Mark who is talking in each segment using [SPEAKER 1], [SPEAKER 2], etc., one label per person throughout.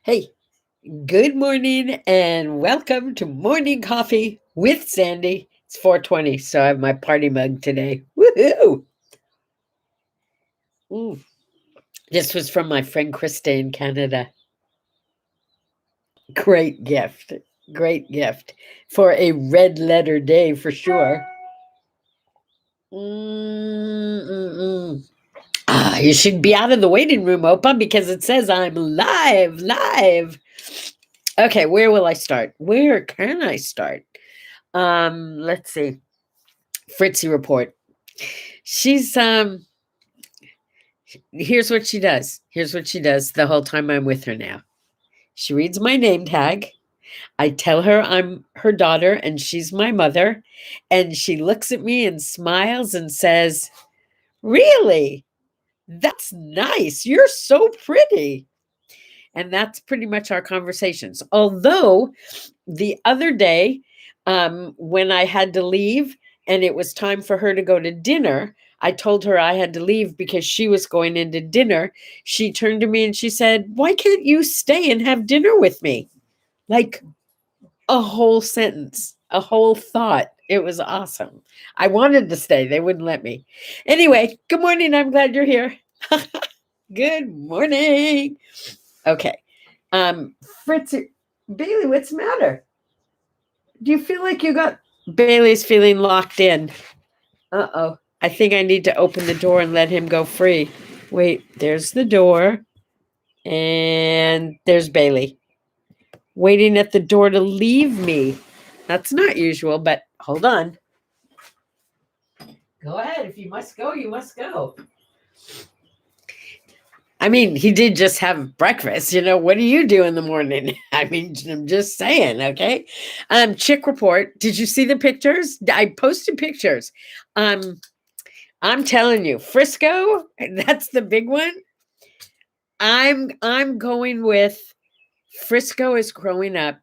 [SPEAKER 1] Hey, good morning and welcome to Morning Coffee with Sandy. It's 4:20, so I have my party mug today. Woohoo! Mm. This was from my friend Krista in Canada. Great gift. Great gift for a red letter day for sure. Mm-mm-mm. You should be out of the waiting room, Opa, because it says I'm live. Okay, where will I start? Where can I start? Let's see. Fritzy report. She's here's what she does. Here's what she does the whole time I'm with her now. She reads my name tag. I tell her I'm her daughter and she's my mother. And she looks at me and smiles and says, "Really? That's nice. You're so pretty." And that's pretty much our conversations. Although the other day, when I had to leave and it was time for her to go to dinner, I told her I had to leave because she was going into dinner. She turned to me and she said, "Why can't you stay and have dinner with me?" Like a whole sentence, a whole thought. It was awesome. I wanted to stay, they wouldn't let me. Anyway, good morning. I'm glad you're here. Good morning. Okay. Fritz, Bailey, what's the matter? Do you feel like you got Bailey's feeling locked in? Uh-oh. I think I need to open the door and let him go free. Wait, there's the door. And there's Bailey waiting at the door to leave me. That's not usual, but hold on. Go ahead. If you must go, you must go. I mean, he did just have breakfast. What do you do in the morning? I mean, I'm just saying, okay? Chick report. Did you see the pictures? I posted pictures. I'm telling you, Frisco, that's the big one. I'm going with Frisco is growing up.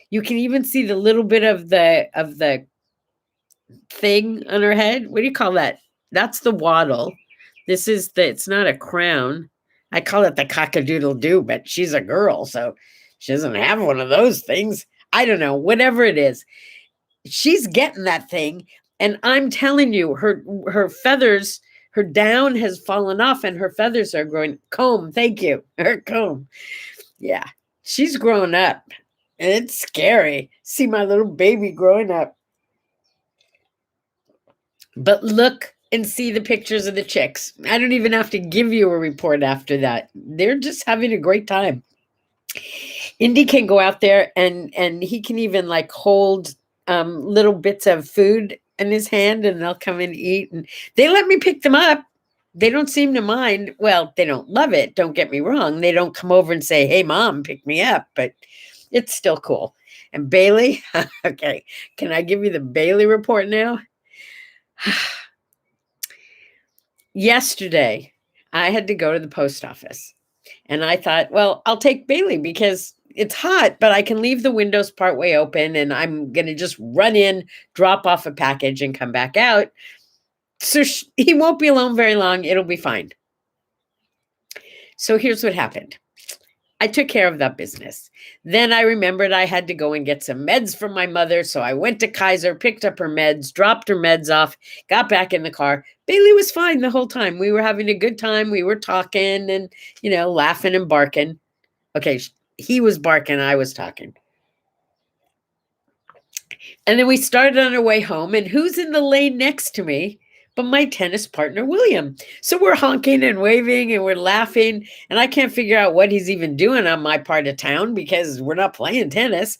[SPEAKER 1] You can even see the little bit of the thing on her head. What do you call that? That's the waddle. It's not a crown. I call it the cock-a-doodle-doo, but she's a girl, so she doesn't have one of those things. I don't know, whatever it is. She's getting that thing, and I'm telling you, her feathers, her down has fallen off, and her feathers are growing. Comb, thank you, her comb. Yeah, she's growing up, and it's scary. See my little baby growing up. But look and see the pictures of the chicks. I don't even have to give you a report after that. They're just having a great time. Indy can go out there and he can even like hold little bits of food in his hand and they'll come and eat and they let me pick them up. They don't seem to mind. Well, they don't love it. Don't get me wrong. They don't come over and say, "Hey, mom, pick me up," but it's still cool. And Bailey, okay, can I give you the Bailey report now? Yesterday, I had to go to the post office and I thought, well, I'll take Bailey because it's hot, but I can leave the windows partway open and I'm going to just run in, drop off a package and come back out. So he won't be alone very long. It'll be fine. So here's what happened. I took care of that business. Then I remembered I had to go and get some meds from my mother. So I went to Kaiser, picked up her meds, dropped her meds off, got back in the car. Bailey was fine the whole time. We were having a good time. We were talking and, laughing and barking. Okay, he was barking. I was talking. And then we started on our way home. And who's in the lane next to me? But my tennis partner, William. So we're honking and waving and we're laughing. And I can't figure out what he's even doing on my part of town because we're not playing tennis.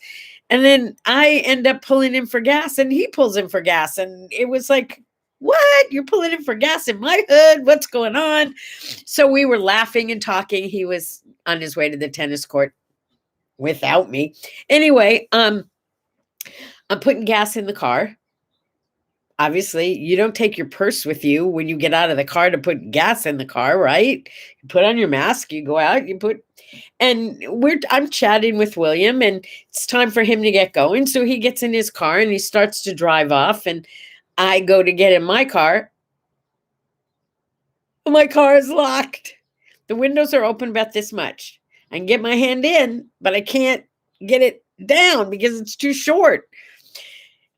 [SPEAKER 1] And then I end up pulling in for gas and he pulls in for gas. And it was like, what? You're pulling in for gas in my hood? What's going on? So we were laughing and talking. He was on his way to the tennis court without me. Anyway, I'm putting gas in the car. Obviously, you don't take your purse with you when you get out of the car to put gas in the car, right? You put on your mask, you go out, I'm chatting with William and it's time for him to get going. So he gets in his car and he starts to drive off and I go to get in my car. My car is locked. The windows are open about this much. I can get my hand in, but I can't get it down because it's too short.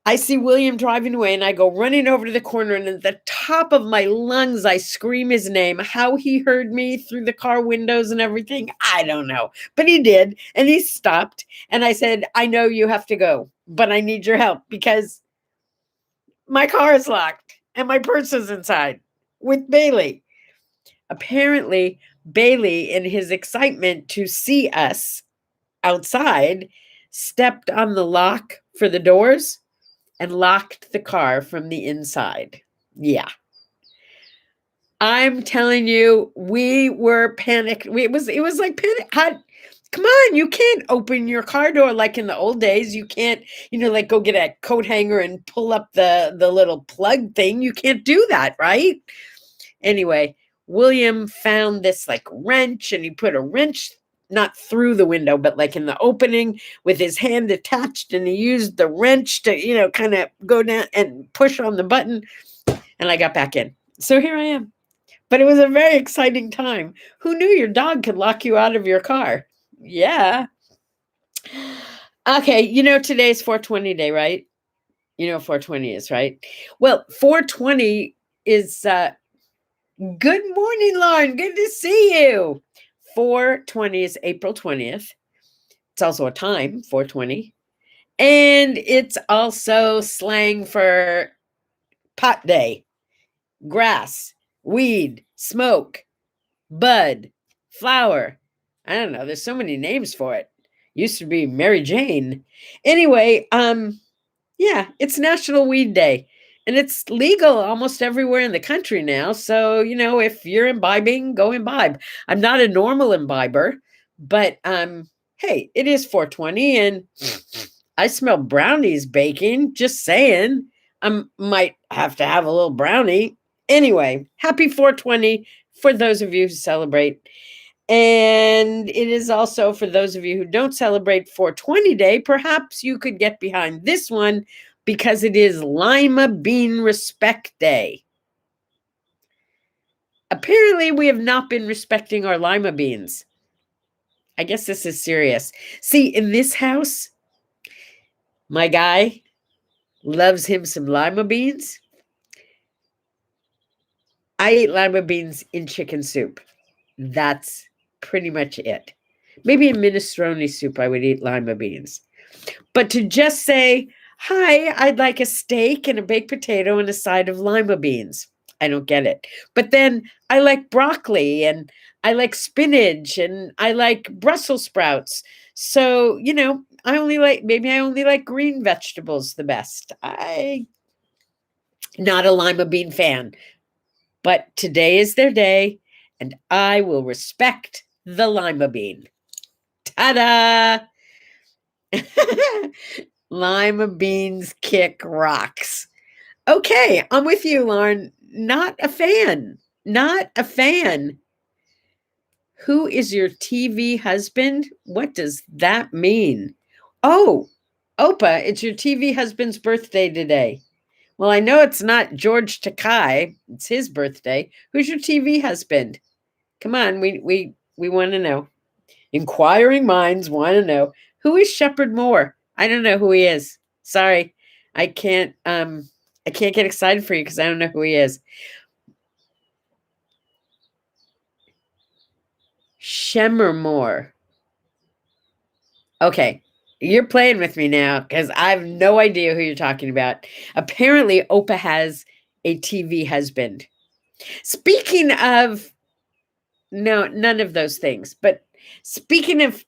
[SPEAKER 1] I see William driving away and I go running over to the corner, and at the top of my lungs, I scream his name. How he heard me through the car windows and everything, I don't know. But he did, and he stopped. And I said, I know you have to go, but I need your help because my car is locked and my purse is inside with Bailey. Apparently, Bailey, in his excitement to see us outside, stepped on the lock for the doors and locked the car from the inside. Yeah. I'm telling you, we were panicked. It was like panic. Come on, you can't open your car door like in the old days. You can't, like go get a coat hanger and pull up the little plug thing. You can't do that, right? Anyway, William found this like wrench, and he put a wrench not through the window, but like in the opening with his hand attached, and he used the wrench to, kind of go down and push on the button, and I got back in. So here I am. But it was a very exciting time. Who knew your dog could lock you out of your car? Yeah. Okay, today's 420 day, right? You know what 420 is, right? Well, 420 is good morning, Lauren. Good to see you. 420 is April 20th. It's also a time, 420. And it's also slang for pot day, grass, weed, smoke, bud, flower. I don't know. There's so many names for it. Used to be Mary Jane. Anyway, yeah, it's National Weed Day. And it's legal almost everywhere in the country now. So, if you're imbibing, go imbibe. I'm not a normal imbiber, but hey, it is 420 and I smell brownies baking. Just saying. I might have to have a little brownie. Anyway, happy 420 for those of you who celebrate. And it is also for those of you who don't celebrate 420 Day, perhaps you could get behind this one because it is Lima Bean Respect Day. Apparently, we have not been respecting our lima beans. I guess this is serious. See, in this house, my guy loves him some lima beans. I eat lima beans in chicken soup. That's pretty much it. Maybe in minestrone soup, I would eat lima beans. But to just say, hi, I'd like a steak and a baked potato and a side of lima beans. I don't get it. But then I like broccoli and I like spinach and I like Brussels sprouts. So, maybe I only like green vegetables the best. I'm not a lima bean fan. But today is their day, and I will respect the lima bean. Ta-da! Lima beans kick rocks. Okay, I'm with you, Lauren. Not a fan. Not a fan. Who is your TV husband? What does that mean? Oh, Opa, it's your TV husband's birthday today. Well, I know it's not George Takai. It's his birthday. Who's your TV husband? Come on, we want to know. Inquiring minds want to know. Who is Shepard Moore? I don't know who he is. Sorry. I can't get excited for you because I don't know who he is. Shemmer Moore. Okay. You're playing with me now because I have no idea who you're talking about. Apparently, Opa has a TV husband. Speaking of, no, none of those things. But speaking of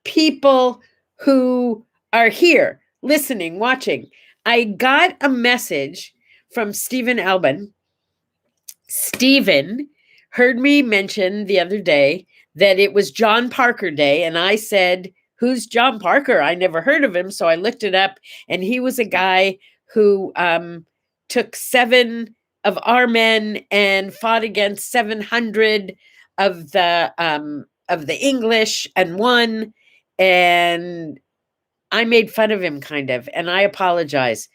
[SPEAKER 1] people who are here, listening, watching, I got a message from Stephen Albin. Stephen heard me mention the other day that it was John Parker Day, and I said, who's John Parker? I never heard of him, so I looked it up, and he was a guy who took 7 of our men and fought against 700 of the English and won, and I made fun of him kind of, and I apologize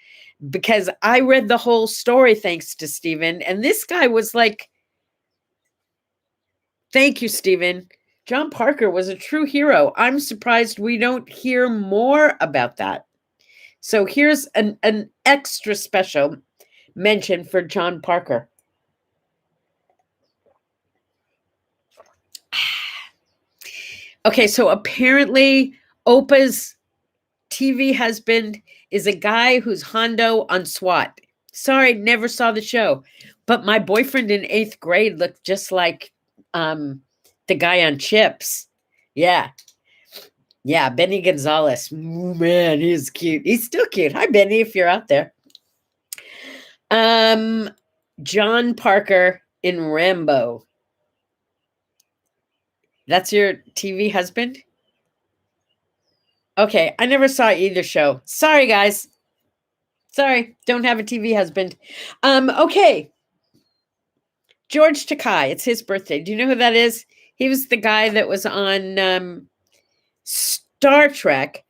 [SPEAKER 1] because I read the whole story thanks to Stephen, and this guy was like, thank you, Stephen. John Parker was a true hero. I'm surprised we don't hear more about that. So here's an extra special mention for John Parker. Okay, so apparently Oprah's TV husband is a guy who's Hondo on SWAT. Sorry, never saw the show. But my boyfriend in 8th grade looked just like the guy on Chips. Yeah. Yeah, Benny Gonzalez. Ooh, man, he's cute. He's still cute. Hi, Benny, if you're out there. John Parker in Rambo. That's your TV husband? Okay, I never saw either show. Sorry, guys. Sorry, don't have a TV husband. Okay. George Takei, it's his birthday. Do you know who that is? He was the guy that was on Star Trek,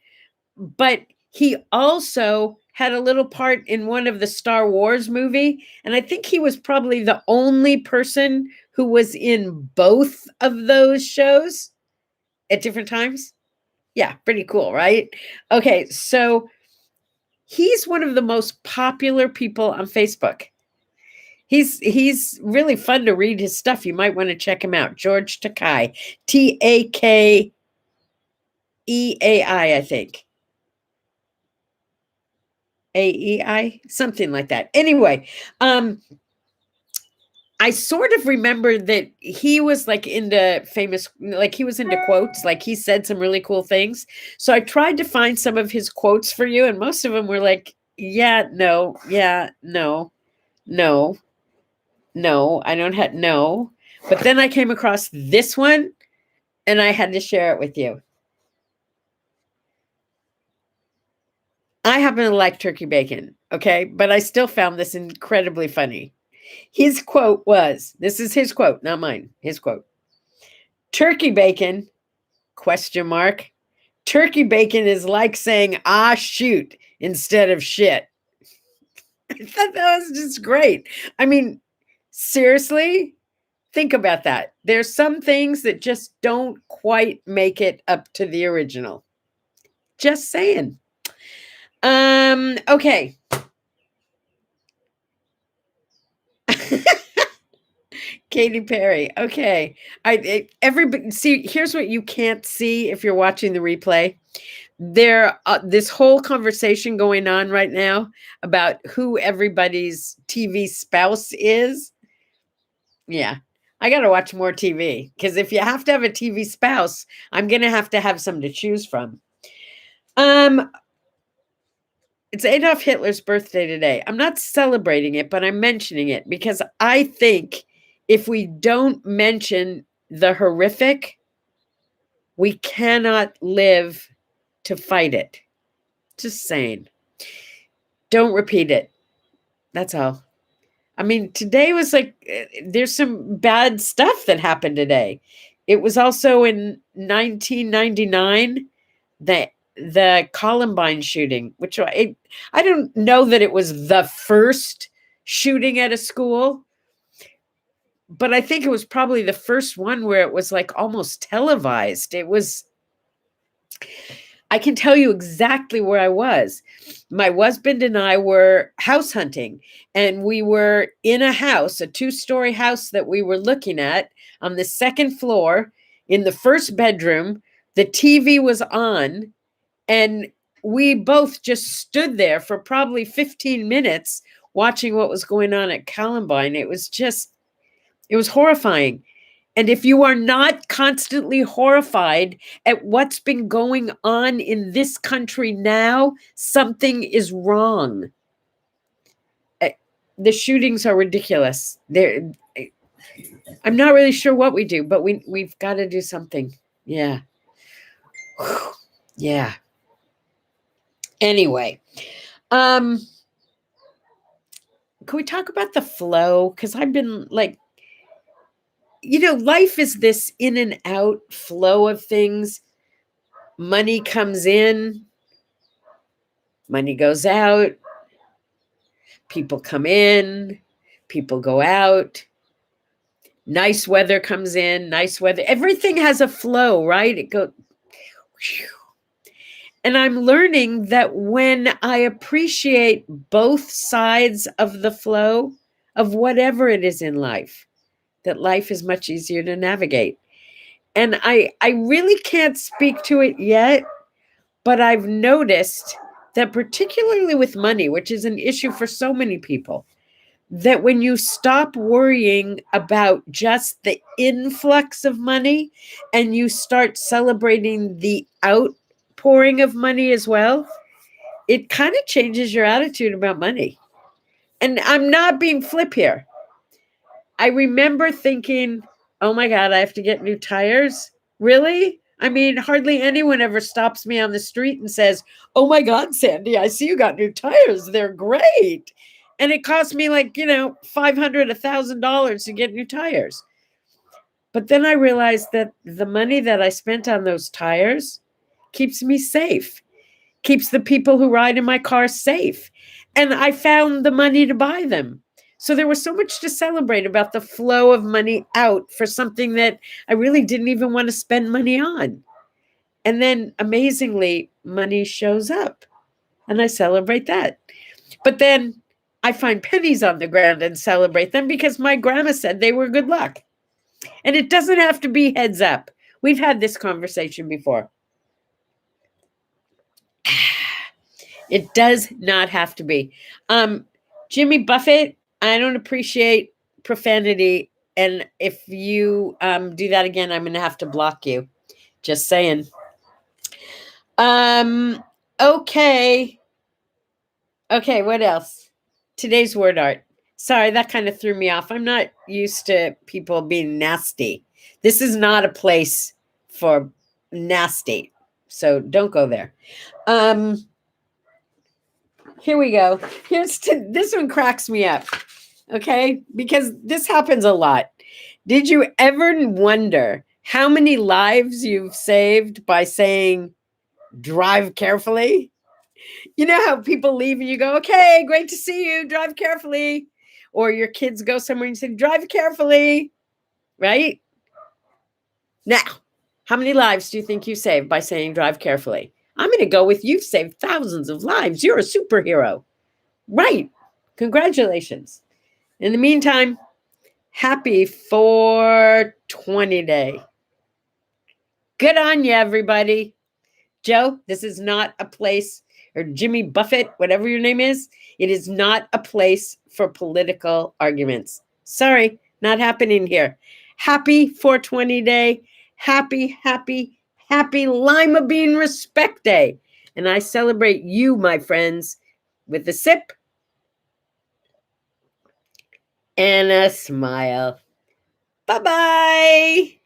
[SPEAKER 1] but he also had a little part in one of the Star Wars movie, and I think he was probably the only person who was in both of those shows at different times. Yeah, pretty cool, right? Okay, so he's one of the most popular people on Facebook. He's really fun to read his stuff. You might want to check him out. George Takei, Takeeai, I think. AEI, something like that. Anyway, I sort of remember that he was like into famous, like he was into quotes, like he said some really cool things. So I tried to find some of his quotes for you, and most of them were like, yeah, no, no, I don't have no. But then I came across this one and I had to share it with you. I happen to like turkey bacon, okay? But I still found this incredibly funny. His quote was, this is his quote, not mine, his quote. Turkey bacon, question mark. Turkey bacon is like saying, ah, shoot, instead of shit. I thought that was just great. I mean, seriously, think about that. There's some things that just don't quite make it up to the original. Just saying. Okay. Katy Perry. Okay. Everybody see, here's what you can't see if you're watching the replay. There this whole conversation going on right now about who everybody's TV spouse is. Yeah. I got to watch more TV because if you have to have a TV spouse, I'm going to have some to choose from. It's Adolf Hitler's birthday today. I'm not celebrating it, but I'm mentioning it because I think if we don't mention the horrific, we cannot live to fight it. Just saying. Don't repeat it. That's all. I mean, today was like, there's some bad stuff that happened today. It was also in 1999 that the Columbine shooting, which I don't know that it was the first shooting at a school, but I think it was probably the first one where it was like almost televised. I can tell you exactly where I was. My husband and I were house hunting, and we were in a house, a 2-story house that we were looking at on the second floor in the first bedroom. The TV was on, and we both just stood there for probably 15 minutes watching what was going on at Columbine. It was horrifying. And if you are not constantly horrified at what's been going on in this country now, something is wrong. The shootings are ridiculous. I'm not really sure what we do, but we've got to do something. Yeah. Yeah. Anyway, can we talk about the flow? Because I've been like, life is this in and out flow of things. Money comes in, money goes out, people come in, people go out. Nice weather comes in, nice weather. Everything has a flow, right? It goes. And I'm learning that when I appreciate both sides of the flow of whatever it is in life, that life is much easier to navigate. And I really can't speak to it yet, but I've noticed that particularly with money, which is an issue for so many people, that when you stop worrying about just the influx of money and you start celebrating the outpouring of money as well, it kind of changes your attitude about money. And I'm not being flip here. I remember thinking, oh my God, I have to get new tires. Really? I mean, hardly anyone ever stops me on the street and says, oh my God, Sandy, I see you got new tires. They're great. And it cost me like, $500, $1,000 to get new tires. But then I realized that the money that I spent on those tires keeps me safe, keeps the people who ride in my car safe. And I found the money to buy them. So there was so much to celebrate about the flow of money out for something that I really didn't even want to spend money on. And then amazingly, money shows up and I celebrate that. But then I find pennies on the ground and celebrate them because my grandma said they were good luck. And it doesn't have to be heads up. We've had this conversation before. It does not have to be. Jimmy Buffett, I don't appreciate profanity. And if you do that again, I'm going to have to block you. Just saying. Okay. Okay, what else? Today's word art. Sorry, that kind of threw me off. I'm not used to people being nasty. This is not a place for nasty. So don't go there. Here we go. This one cracks me up. Okay? Because this happens a lot. Did you ever wonder how many lives you've saved by saying, drive carefully? You know how people leave and you go, okay, great to see you, drive carefully. Or your kids go somewhere and you say, drive carefully, right? Now, how many lives do you think you saved by saying drive carefully? I'm going to go with you've saved thousands of lives. You're a superhero. Right. Congratulations. In the meantime, happy 420 day. Good on you, everybody. Joe, this is not a place, or Jimmy Buffett, whatever your name is, it is not a place for political arguments. Sorry, not happening here. Happy 420 day. Happy Lima Bean Respect Day. And I celebrate you, my friends, with a sip and a smile. Bye-bye.